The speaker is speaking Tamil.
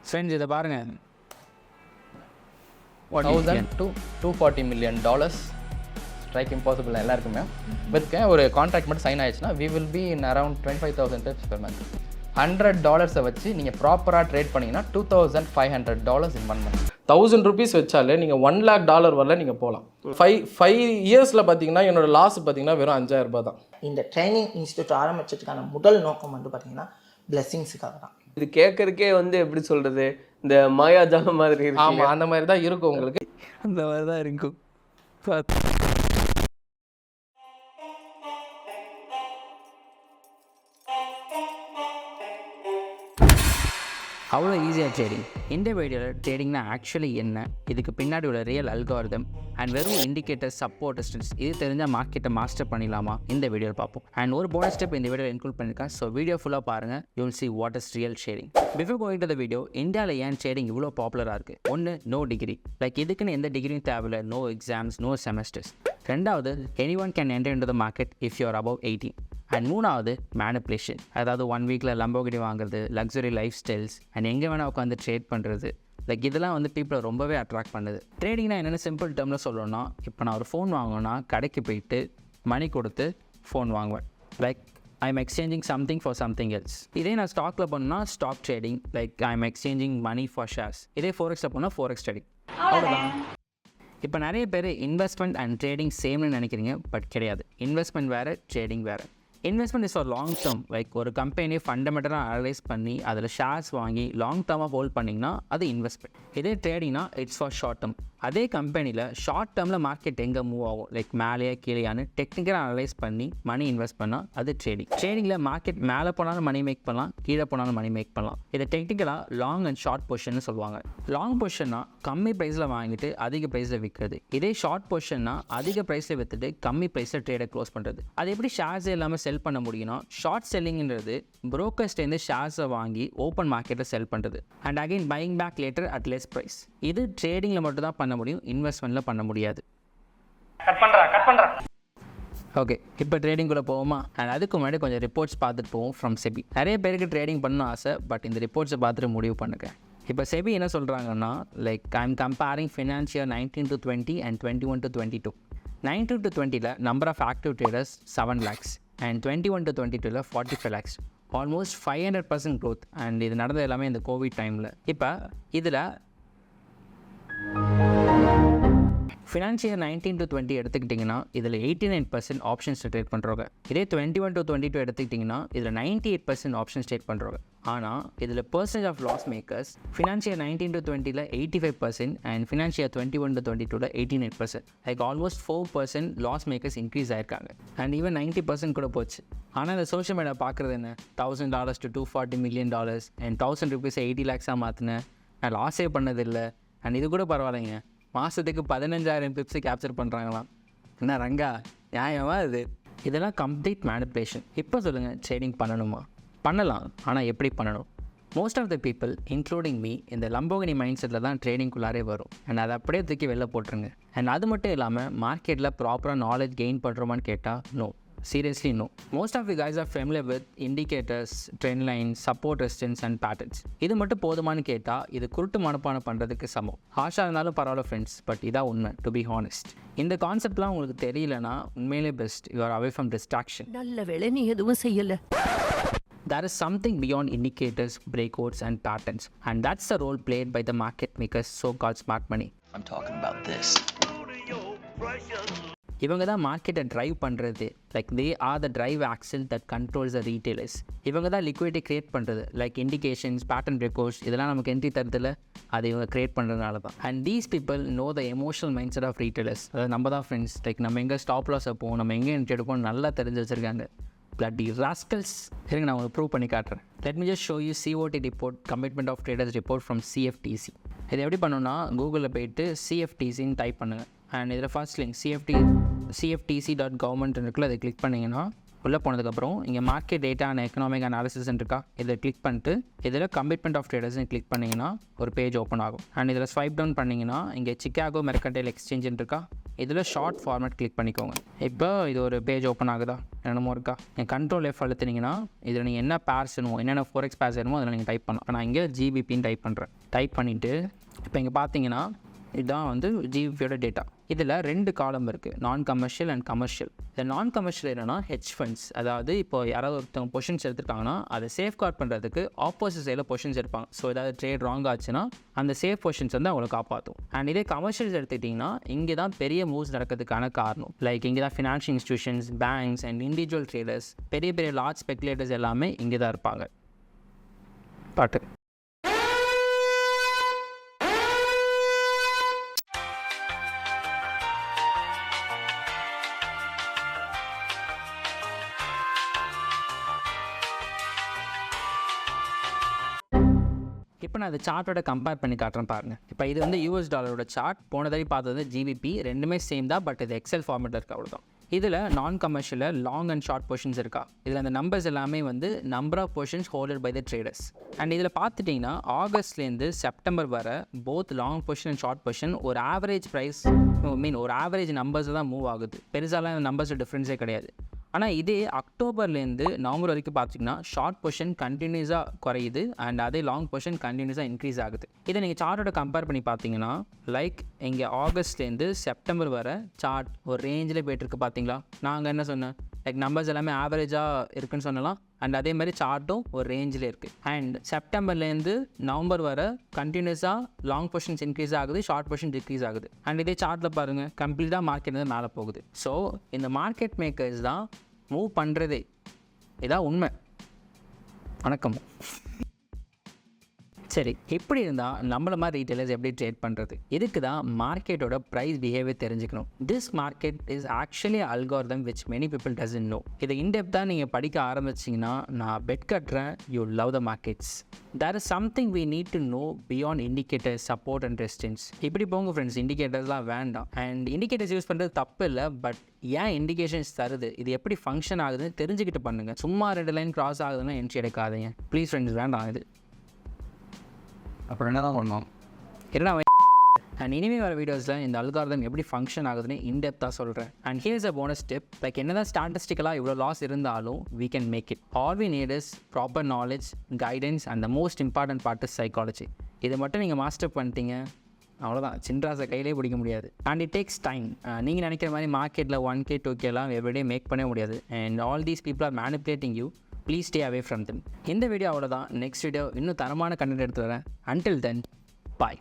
ஃப்ரெண்ட்ஸ் இதை பாருங்கள், 1000 to $240 million ஸ்ட்ரைக் இம்பாசிபிள் எல்லாருக்குமே வித் ஒரு கான்ட்ராக்ட் மட்டும் சைன் ஆயிடுச்சுன்னா we will be in around 25,000 tips per month. $100 வச்சு நீங்கள் ப்ராப்பராக ட்ரேட் பண்ணிங்கன்னா $2,500 in 1 month. 1000 rupees வச்சாலே நீங்கள் $1 lakh வரல நீங்கள் போகலாம். 5 இயர்ஸில் பார்த்தீங்கன்னா என்னோட லாஸ் பார்த்தீங்கன்னா வெறும் 5000 ரூபாய் தான். இந்த ட்ரைனிங் இன்ஸ்டியூட் ஆரம்பிச்சதுக்கான முதல் நோக்கம் வந்து பார்த்தீங்கன்னா பிளெஸிங்ஸுக்காக தான். இது கேட்கறக்கே வந்து எப்படி சொல்கிறது, இந்த மாயாஜாலம் மாதிரி இருக்கு. ஆமாம், அந்த மாதிரி தான் இருக்கும் உங்களுக்கு. அந்த மாதிரி தான் இருக்கும். அவ்வளோ ஈஸியாக ட்ரேடிங். இந்த வீடியோவில் ட்ரேடிங்னா ஆக்சுவலி என்ன, இதுக்கு பின்னாடி உள்ள ரியல் அல்காரிதம் அண்ட் வெறும் இண்டிகேட்டர் சப்போர்ட் டிஸ்டன்ஸ் இது தெரிஞ்சால் மார்க்கெட்டை மாஸ்டர் பண்ணிடலாமா இந்த வீடியோவில் பார்ப்போம். அண்ட் ஒரு போனஸ் ஸ்டெப் இந்த வீடியோவில் இன்க்ளூட் பண்ணியிருக்கேன். ஸோ வீடியோ ஃபுல்லாக பாருங்கள், you will see what is real trading. Before going to the video, இந்தியாவில் ஏன் ட்ரேடிங் இவ்வளோ பாப்புலராக இருக்குது? ஒன்று, நோ டிகிரி, லைக் இதுக்குன்னு எந்த டிகிரியும் தேவையில்லை, நோ எக்ஸாம்ஸ், நோ செமஸ்டர்ஸ். ரெண்டாவது, any one can enter into the market if you are above 18. And மூணாவது, மேனிப்புலேஷன், அதாவது 1 வீக்கில் லம்போகினி வாங்குறது, லக்ஸரி லைஃப் ஸ்டைல்ஸ் அண்ட் எங்கே வேணால் உட்காந்து ட்ரேட் பண்ணுறது. லைக் இதெல்லாம் வந்து பீப்புளை ரொம்பவே அட்ராக்ட் பண்ணுது. ட்ரேடிங்னா என்னென்ன சிம்பிள் டேர்மில் சொல்லணும்னா, இப்போ நான் ஒரு ஃபோன் வாங்கணும்னா கடைக்கு போயிட்டு மணி கொடுத்து ஃபோன் வாங்குவேன். Like I am exchanging something for something else. இதே நான் ஸ்டாக்கில் பண்ணால் stock trading, like I am exchanging money for shares. இதே ஃபோரெக்ஸில் போனால் ஃபோரெக்ஸ் ட்ரேடிங். அவ்வளோதான். இப்போ நிறைய பேர் இன்வெஸ்ட்மெண்ட் அண்ட் ட்ரேடிங் சேம்னு நினைக்கிறீங்க, பட் கிடையாது. இன்வெஸ்ட்மெண்ட் வேறு, ட்ரேடிங் வேறு. Investment is for long term. Like ஒரு கம்பெனியை ஃபண்டமெண்டலாக அனலைஸ் பண்ணி அதில் ஷேர்ஸ் வாங்கி லாங் டேர்மாக ஹோல்ட் பண்ணிங்கன்னா அது இன்வெஸ்ட்மெண்ட். இதே ட்ரேடிங்னா இட்ஸ் ஃபார் ஷார்ட் டேர்ம். அதே கம்பெனியில் ஷார்ட் டேர்மில் மார்க்கெட் எங்கே மூவ் ஆகும், லைக் மேலேயே கீழேயான்னு டெக்னிக்கலாக அனலைஸ் பண்ணி மணி இன்வெஸ்ட் பண்ணால் அது ட்ரேடிங். ட்ரேடிங்கில் மார்க்கெட் மேலே போனாலும் மணி மேக் பண்ணலாம், கீழே போனாலும் மணி மேக் பண்ணலாம். இதை டெக்னிக்கலாக லாங் அண்ட் ஷார்ட் பொசிஷன் சொல்லுவாங்க. லாங் பொசிஷன்னா கம்மி ப்ரைஸில் வாங்கிட்டு அதிக ப்ரைஸில் விற்கிறது. இதே ஷார்ட் பொசிஷன்னா அதிக ப்ரைஸில் விற்றுட்டு கம்மி ப்ரைஸில் ட்ரேடை க்ளோஸ் பண்ணுறது. அது எப்படி ஷேர்ஸே இல்லாமல் செல் பண்ண முடியும்னா, ஷார்ட் செல்லிங்கிறது புரோக்கர்ஸ்டேருந்து ஷேர்ஸை வாங்கி ஓப்பன் மார்க்கெட்டில் செல் பண்ணுறது and again buying back later at less price. இது ட்ரேடிங்கில் மட்டும் தான் பண்ண முடியும், இன்வெஸ்ட்மெண்ட்டில் பண்ண முடியாது. ஓகே, இப்போ ட்ரேடிங்குள்ளே போவோமா? அண்ட் அதுக்கு முன்னாடி கொஞ்சம் ரிப்போர்ட்ஸ் பார்த்துட்டு போவோம் ஃப்ரம் செபி. நிறைய பேருக்கு ட்ரேடிங் பண்ணணும் ஆசை, பட் இந்த ரிப்போர்ட்ஸை பார்த்துட்டு முடிவு பண்ணுங்க. இப்போ செபி என்ன சொல்கிறாங்கன்னா, like I am comparing financial year 19 to 20 and 21 to 22. 19 to 20ல number of active traders 7 lakhs and 21 to 22ல 45 lakhs. Almost 500% growth. அண்ட் இது நடந்தது எல்லாமே இந்த கோவிட் டைமில். இப்போ இதில் ஃபினான்ஷியர் 19 to 20 எடுத்துக்கிட்டிங்கன்னா இதில் 89% ஆப்ஷன்ஸ் ட்ரேட் பண்ணுறவங்க. இதே 21 to 22 எடுத்துக்கிட்டிங்கன்னா இதில் 98% ஆப்ஷன்ஸ் ட்ரேட் பண்ணுறவங்க. ஆனால் இதில் percentage of loss makers financial 19 to 20ல 85% அண்ட் ஃபினான்ஷியர் 21 to 22ல 89%. Like almost 4% loss makers increase ஆயிருக்காங்க. அண்ட் ஈவன் 90% கூட போச்சு. ஆனால் இந்த சோஷியல் மீடியா பார்க்குறது என்ன, $1000 to $240 million and 1000 rupees 80 lakhs மாற்றினேன், நான் லாஸே பண்ணதில்லை. அண்ட் இது கூட பரவாயில்லைங்க, மாதத்துக்கு 15,000 பிப்ஸை கேப்சர் பண்ணுறாங்களாம். என்ன ரங்கா, நியாயமா இது? இதெல்லாம் கம்ப்ளீட் மேனிப்புலேஷன். இப்போ சொல்லுங்கள், ட்ரேடிங் பண்ணணுமா? பண்ணலாம், ஆனால் எப்படி பண்ணணும்? Most of the people including me இந்த லம்போகினி மைண்ட் செட்டில் தான் ட்ரேடிங்குள்ளாரே வரும். அண்ட் அதை அப்படியே தூக்கி வெளில போட்டுருங்க. அண்ட் அது மட்டும் இல்லாமல் மார்க்கெட்டில் ப்ராப்பராக நாலேஜ் கெயின் பண்ணுறோமான்னு கேட்டால் no, seriously no. Most of you guys are familiar with indicators, trend lines, support resistance and patterns. இது மட்டும் போதுமானு கேட்டால் இது குருட்டு மனப்பாடம் பண்ணுறதுக்கு சமம். ஹாஷாக இருந்தாலும் பரவாயில்ல ஃப்ரெண்ட்ஸ், பட் இதான் உண்மை. டு பி ஹானஸ்ட், இந்த கான்செப்ட்லாம் உங்களுக்கு தெரியலனா உண்மையிலே best you are away from distraction. நல்ல வேளை நீ எதுவும் செய்யலை. There is something beyond indicators, breakouts and patterns, and that's the role played by the market makers, so-called smart money. I'm talking about this. இவங்க தான் மார்க்கெட்டை ட்ரைவ் பண்ணுறது. Like they are the drive axle that controls the retailers. இவங்க தான் லிக்விடிட்டி க்ரியேட் பண்ணுறது. லைக் இண்டிகேஷன்ஸ், பேட்டர்ன் பிரேக்அவுட்ஸ் இதெல்லாம் நமக்கு என்ட்ரி தரதில்ல, அது இவங்க க்ரியேட் பண்ணுறதுனால தான். And these people know the emotional mindset of retailers. அதாவது நம்ம தான் ஃப்ரெண்ட்ஸ். லைக் நம்ம எங்கே ஸ்டாப் லாஸ் வைப்போம், நம்ம எங்கே என்ட்ரி எடுப்போம் நல்லா தெரிஞ்சு வச்சுருக்காங்க. bloody rascals. இருங்க நான் உங்களுக்கு ப்ரூவ் பண்ணி காட்டுறேன். let me just show you COT report, commitment of traders report from CFTC. இது எப்படி பண்ணணும்னா, கூகுளில் போயிட்டு CFTCன்னு டைப் பண்ணுங்கள். அண்ட் இதில் ஃபர்ஸ்ட் லிங்க் CFTC.government இருக்குல்ல, அதை கிளிக் பண்ணிங்கன்னா உள்ளே போனதுக்கப்புறம் இங்கே market data and economic analysis இருக்கா, இதை கிளிக் பண்ணிட்டு இதில் கமிட்மெண்ட் ஆஃப் ட்ரேடர்ஸ்னு கிளிக் பண்ணிங்கன்னா ஒரு பேஜ் ஓப்பன் ஆகும். அண்ட் இதில் ஸ்வைப் டவுன் பண்ணிங்கன்னா இங்கே சிக்காகோ மெர்கன்டைல் எக்ஸ்சேஞ்சுன்னு இருக்கா, இதில் ஷார்ட் ஃபார்மேட் கிளிக் பண்ணிக்கோங்க. இப்போ இது ஒரு பேஜ் ஓப்பன் ஆகுதா, என்னமோ இருக்கா. என் கண்ட்ரோல் F அழுத்தினீங்கன்னா இதில் நீங்கள் என்ன பேர்ஸ் வேணுமோ, என்னென்ன ஃபோரெக்ஸ் பேர்ஸ் வேணுமோ அதில் நீங்கள் டைப் பண்ணலாம். இப்போ நான் இங்கே GBPன்னு டைப் பண்ணுறேன். டைப் பண்ணிவிட்டு இப்போ இங்கே பார்த்தீங்கன்னா இதுதான் வந்து GBPயோட டேட்டா. இதில் 2 காலம் இருக்குது, நான் கமர்ஷியல் அண்ட் கமர்ஷியல். இந்த நான் கமர்ஷியல் என்னென்னா ஹெட்ஜ் ஃபண்ட்ஸ், அதாவது இப்போ யாராவது ஒருத்தவங்க பொசிஷன்ஸ் எடுத்துருக்காங்கன்னா அதை சேஃப்கார்ட் பண்ணுறதுக்கு ஆப்போசிட் சைடில் பொசிஷன்ஸ் எடுப்பாங்க. ஸோ ஏதாவது ட்ரேட் ராங் ஆச்சுன்னா அந்த சேஃப் பொசிஷன்ஸ் வந்து அவங்களை காப்பாற்றும். அண்ட் இதே கமர்ஷியல்ஸ் எடுத்துக்கிட்டிங்கன்னா இங்கே தான் பெரிய மூவ்ஸ் நடக்கிறதுக்கான காரணம். லைக் இங்கே தான் financial institutions, banks and individual traders, பெரிய பெரிய லார்ஜ் ஸ்பெகுலேட்டர்ஸ் எல்லாமே இங்கே தான் இருப்பாங்க. பாட்டு இப்போ நான் இந்த சார்ட்டோட கம்பேர் பண்ணி காட்டுறேன் பாருங்கள். இப்போ இது வந்து US டாலரோட சார்ட், போன தடவை பார்த்தது GBP, ரெண்டுமே சேம் தான், பட் இது எக்ஸல் ஃபார்மேட்டில் இருக்குது அவ்வளோதான். இதில் நான் கமர்ஷியலில் லாங் அண்ட் ஷார்ட் பொசிஷன்ஸ் இருக்கா. இதில் அந்த நம்பர்ஸ் எல்லாமே வந்து number of positions holded by the traders. And இதில் பார்த்துட்டிங்கன்னா ஆகஸ்ட்லேருந்து செப்டம்பர் வர both long position and short position ஒரு ஆவரேஜ் ப்ரைஸ் ஒரு ஆவரேஜ் நம்பர்ஸ் தான் மூவ் ஆகுது. பெருசாலாம் நம்பர்ஸ் டிஃப்ரென்ஸே கிடையாது. ஆனால் இதே அக்டோபர்லேருந்து நவம்பர் வரைக்கும் பார்த்திங்கன்னா ஷார்ட் பொசிஷன் கண்டினியூஸாக குறையுது அண்ட் அதே லாங் பொசிஷன் கண்டினியூஸாக இன்க்ரீஸ் ஆகுது. இதை நீங்கள் சார்ட்டோட கம்பேர் பண்ணி பார்த்தீங்கன்னா லைக் இங்கே ஆகஸ்ட்லேருந்து செப்டம்பர் வர சார்ட் ஒரு ரேஞ்சில் போய்ட்டுருக்கு பார்த்தீங்களா. நாங்கள் என்ன சொன்னேன், லைக் நம்பர்ஸ் எல்லாமே ஆவரேஜாக இருக்குன்னு சொன்னலாம். அண்ட் அதே மாதிரி சார்ட்டும் ஒரு ரேஞ்சில் இருக்குது. அண்ட் செப்டம்பர்லேருந்து நவம்பர் வர கண்டினியூஸாக லாங் பொசிஷன்ஸ் இன்க்ரீஸ் ஆகுது, ஷார்ட் பொசிஷன் டிக்ரீஸ் ஆகுது. அண்ட் இதே சார்ட்டில் பாருங்கள் கம்ப்ளீட்டாக மார்க்கெட் வந்து மேலே போகுது. ஸோ இந்த மார்க்கெட் மேக்கர்ஸ் தான் மூவ் பண்ணுறதே. இதான் உண்மை. வணக்கம். சரி, இப்படி இருந்தால் நம்மள மாதிரி ரீட்டைலர்ஸ் எப்படி ட்ரேட் பண்ணுறது? இதுக்கு தான் மார்க்கெட்டோட ப்ரைஸ் பிஹேவியர் தெரிஞ்சுக்கணும். This market is actually algorithm which many people doesn't know. இதை இன்டெப்த்தாக நீங்கள் படிக்க ஆரம்பிச்சிங்கன்னா நான் பெட் கட்டுறேன் you love the markets. There is something we need to know beyond indicators, support and resistance. இப்படி போங்க ஃப்ரெண்ட்ஸ், இண்டிகேட்டர்ஸ்லாம் வேண்டாம். அண்ட் இண்டிகேட்டர்ஸ் யூஸ் பண்ணுறது தப்பு இல்லை, பட் ஏன் இண்டிகேஷன்ஸ் தருது, இது எப்படி ஃபங்க்ஷன் ஆகுதுன்னு தெரிஞ்சுக்கிட்டு பண்ணுங்கள். சும்மா 2 லைன் கிராஸ் ஆகுதுன்னா என்ட்ரி எடுக்காதீங்க ப்ளீஸ் ஃப்ரெண்ட்ஸ், வேண்டாம் இது. அப்புறம் என்ன தான் பண்ணோம் என்ன. அண்ட் இனிமேல் வர வீடியோஸில் இந்த அல்காரிதம் எப்படி ஃபங்க்ஷன் ஆகுதுன்னு இன்டெப்த்தாக சொல்கிறேன். And here's a bonus tip. Like என்ன தான் ஸ்டாட்டிஸ்டிக்கலாக இவ்வளோ லாஸ் இருந்தாலும் we can make it. All we need is proper knowledge, guidance and the most important part is psychology. இதை மட்டும் நீங்கள் மாஸ்டர் பண்ணிட்டீங்க அவ்வளோதான், சின்ராஸை கையிலே பிடிக்க முடியாது. And it takes time. நீங்கள் நினைக்கிற மாதிரி மார்க்கெட்டில் 1K 2Kலாம் எவ்ரிடே மேக் பண்ணவே முடியாது. And all these people are manipulating you. Please stay away from them. இந்த வீடியோ அவ்வளோதான். நெக்ஸ்ட் வீடியோ இன்னும் தரமான கண்டென்ட் எடுத்து வரேன். அன்டில் தென் பாய்.